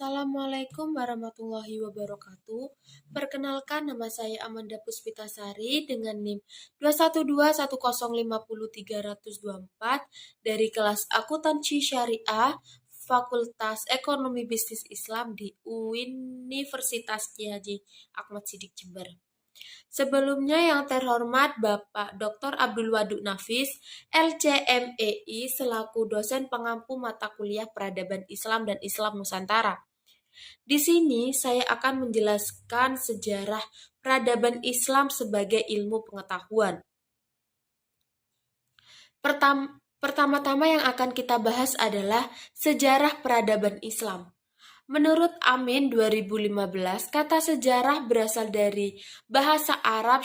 Assalamualaikum warahmatullahi wabarakatuh. Perkenalkan, nama saya Amanda Puspitasari dengan NIM 21210503024 dari kelas Akuntansi Syariah Fakultas Ekonomi Bisnis Islam di Universitas Kiai Haji Ahmad Siddiq Jember. Sebelumnya yang terhormat Bapak Dr. Abdul Wadud Nafis, LCMEI selaku dosen pengampu mata kuliah Peradaban Islam dan Islam Nusantara. Di sini saya akan menjelaskan sejarah peradaban Islam sebagai ilmu pengetahuan. Pertama-tama yang akan kita bahas adalah sejarah peradaban Islam. Menurut Amin 2015, kata sejarah berasal dari bahasa Arab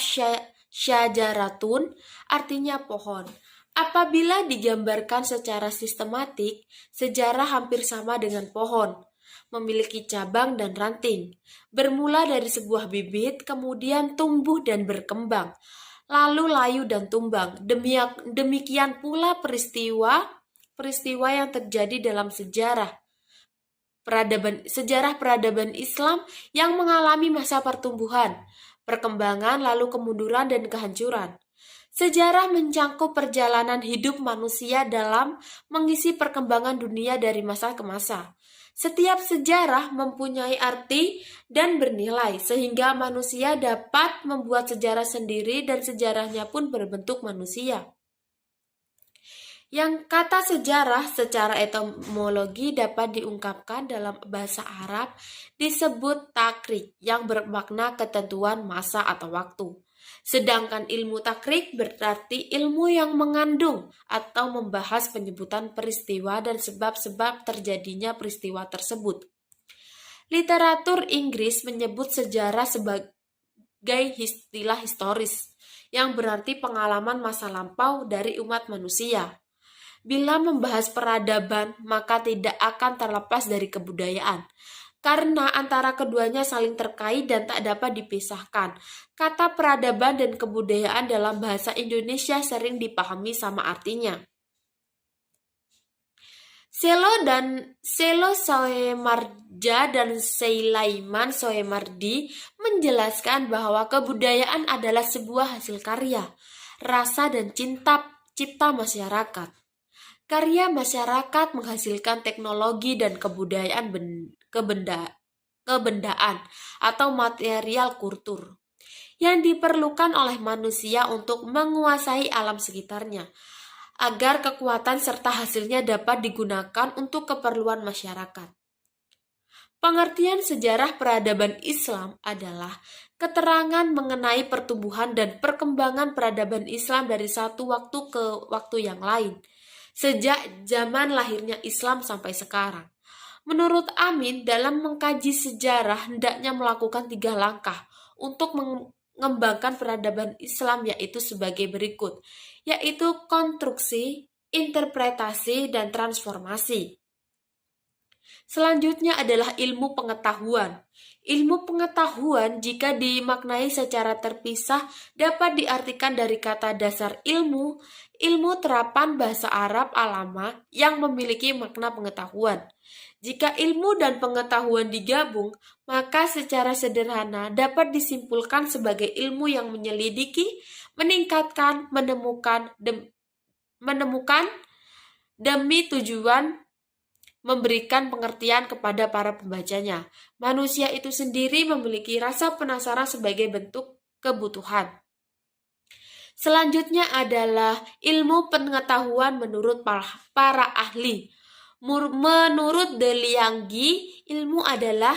syajaratun, artinya pohon. Apabila digambarkan secara sistematik, sejarah hampir sama dengan pohon, memiliki cabang dan ranting. Bermula dari sebuah bibit, kemudian tumbuh dan berkembang, lalu layu dan tumbang. Demikian pula peristiwa yang terjadi dalam sejarah peradaban Islam yang mengalami masa pertumbuhan, perkembangan, lalu kemunduran dan kehancuran. Sejarah mencangkup perjalanan hidup manusia dalam mengisi perkembangan dunia dari masa ke masa. Setiap sejarah mempunyai arti dan bernilai, sehingga manusia dapat membuat sejarah sendiri dan sejarahnya pun berbentuk manusia. Yang kata sejarah secara etimologi dapat diungkapkan dalam bahasa Arab disebut takrik yang bermakna ketentuan masa atau waktu. Sedangkan ilmu takrik berarti ilmu yang mengandung atau membahas penyebutan peristiwa dan sebab-sebab terjadinya peristiwa tersebut. Literatur Inggris menyebut sejarah sebagai istilah historis yang berarti pengalaman masa lampau dari umat manusia. Bila membahas peradaban, maka tidak akan terlepas dari kebudayaan, karena antara keduanya saling terkait dan tak dapat dipisahkan. Kata peradaban dan kebudayaan dalam bahasa Indonesia sering dipahami sama artinya. Selo Soemarja dan Seilaiman Soemardi menjelaskan bahwa kebudayaan adalah sebuah hasil karya, rasa dan cipta masyarakat. Karya masyarakat menghasilkan teknologi dan kebudayaan kebendaan atau material kultur yang diperlukan oleh manusia untuk menguasai alam sekitarnya, agar kekuatan serta hasilnya dapat digunakan untuk keperluan masyarakat. Pengertian sejarah peradaban Islam adalah keterangan mengenai pertumbuhan dan perkembangan peradaban Islam dari satu waktu ke waktu yang lain, sejak zaman lahirnya Islam sampai sekarang. Menurut Amin, dalam mengkaji sejarah hendaknya melakukan 3 langkah untuk mengembangkan peradaban Islam, yaitu sebagai berikut, yaitu konstruksi, interpretasi, dan transformasi. Selanjutnya adalah ilmu pengetahuan. Ilmu pengetahuan jika dimaknai secara terpisah dapat diartikan dari kata dasar ilmu terapan bahasa Arab alama yang memiliki makna pengetahuan. Jika ilmu dan pengetahuan digabung, maka secara sederhana dapat disimpulkan sebagai ilmu yang menyelidiki, meningkatkan, menemukan demi tujuan memberikan pengertian kepada para pembacanya. Manusia itu sendiri memiliki rasa penasaran sebagai bentuk kebutuhan. Selanjutnya adalah ilmu pengetahuan menurut para ahli. Menurut De Lianggi, ilmu adalah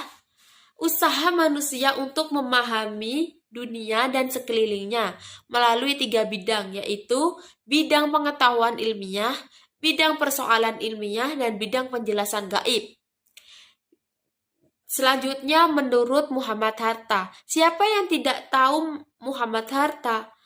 usaha manusia untuk memahami dunia dan sekelilingnya melalui 3 bidang, yaitu bidang pengetahuan ilmiah, bidang persoalan ilmiah, dan bidang penjelasan gaib. Selanjutnya menurut Muhammad Hatta. Siapa yang tidak tahu Muhammad Hatta?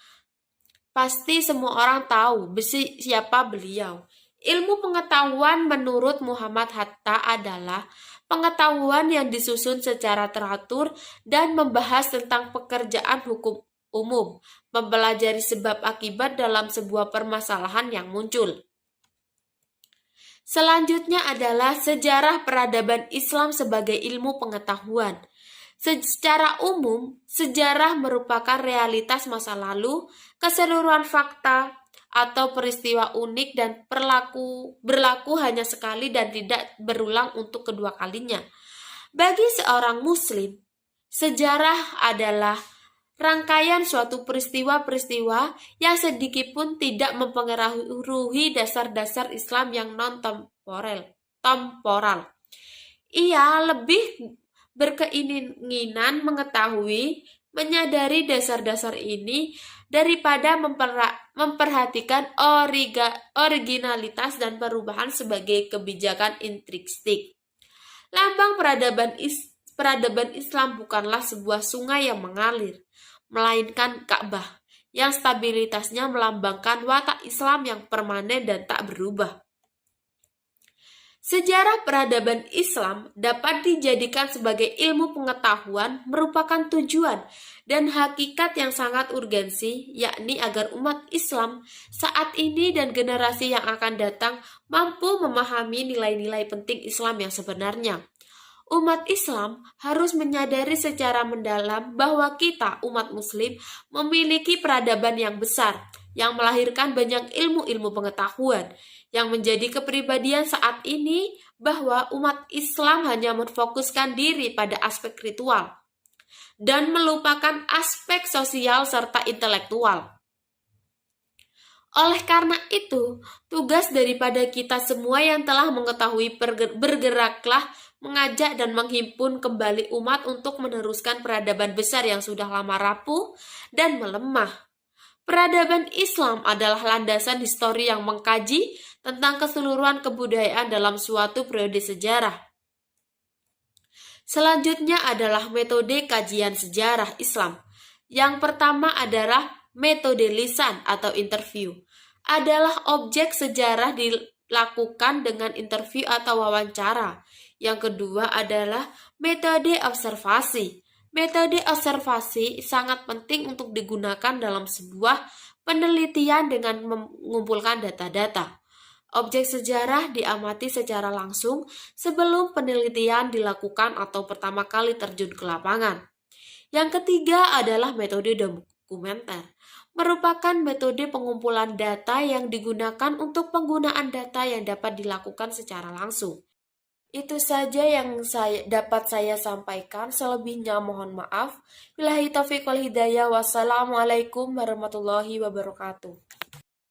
Pasti semua orang tahu siapa beliau. Ilmu pengetahuan menurut Muhammad Hatta adalah pengetahuan yang disusun secara teratur dan membahas tentang pekerjaan hukum umum, mempelajari sebab akibat dalam sebuah permasalahan yang muncul. Selanjutnya adalah sejarah peradaban Islam sebagai ilmu pengetahuan. Secara umum, sejarah merupakan realitas masa lalu, keseluruhan fakta, atau peristiwa unik dan berlaku hanya sekali dan tidak berulang untuk kedua kalinya. Bagi seorang muslim, sejarah adalah rangkaian suatu peristiwa-peristiwa yang sedikitpun tidak mempengaruhi dasar-dasar Islam yang non-temporal. Ia lebih berkeinginan mengetahui, menyadari dasar-dasar ini daripada memperhatikan originalitas dan perubahan sebagai kebijakan intrinsik. Lambang peradaban Islam bukanlah sebuah sungai yang mengalir, melainkan Ka'bah, yang stabilitasnya melambangkan watak Islam yang permanen dan tak berubah. Sejarah peradaban Islam dapat dijadikan sebagai ilmu pengetahuan merupakan tujuan dan hakikat yang sangat urgensi, yakni agar umat Islam saat ini dan generasi yang akan datang mampu memahami nilai-nilai penting Islam yang sebenarnya. Umat Islam harus menyadari secara mendalam bahwa kita, umat Muslim, memiliki peradaban yang besar, yang melahirkan banyak ilmu-ilmu pengetahuan, yang menjadi kepribadian saat ini bahwa umat Islam hanya memfokuskan diri pada aspek ritual dan melupakan aspek sosial serta intelektual. Oleh karena itu, tugas daripada kita semua yang telah mengetahui bergeraklah mengajak dan menghimpun kembali umat untuk meneruskan peradaban besar yang sudah lama rapuh dan melemah. Peradaban Islam adalah landasan histori yang mengkaji tentang keseluruhan kebudayaan dalam suatu periode sejarah. Selanjutnya adalah metode kajian sejarah Islam. Yang pertama adalah metode lisan atau interview. Adalah objek sejarah dilakukan dengan interview atau wawancara. Yang kedua adalah metode observasi. Metode observasi sangat penting untuk digunakan dalam sebuah penelitian dengan mengumpulkan data-data. Objek sejarah diamati secara langsung sebelum penelitian dilakukan atau pertama kali terjun ke lapangan. Yang ketiga adalah metode dokumenter. Merupakan metode pengumpulan data yang digunakan untuk penggunaan data yang dapat dilakukan secara langsung. Itu saja yang dapat saya sampaikan. Selebihnya mohon maaf. Billahi taufiq wal hidayah. Wassalamualaikum warahmatullahi wabarakatuh.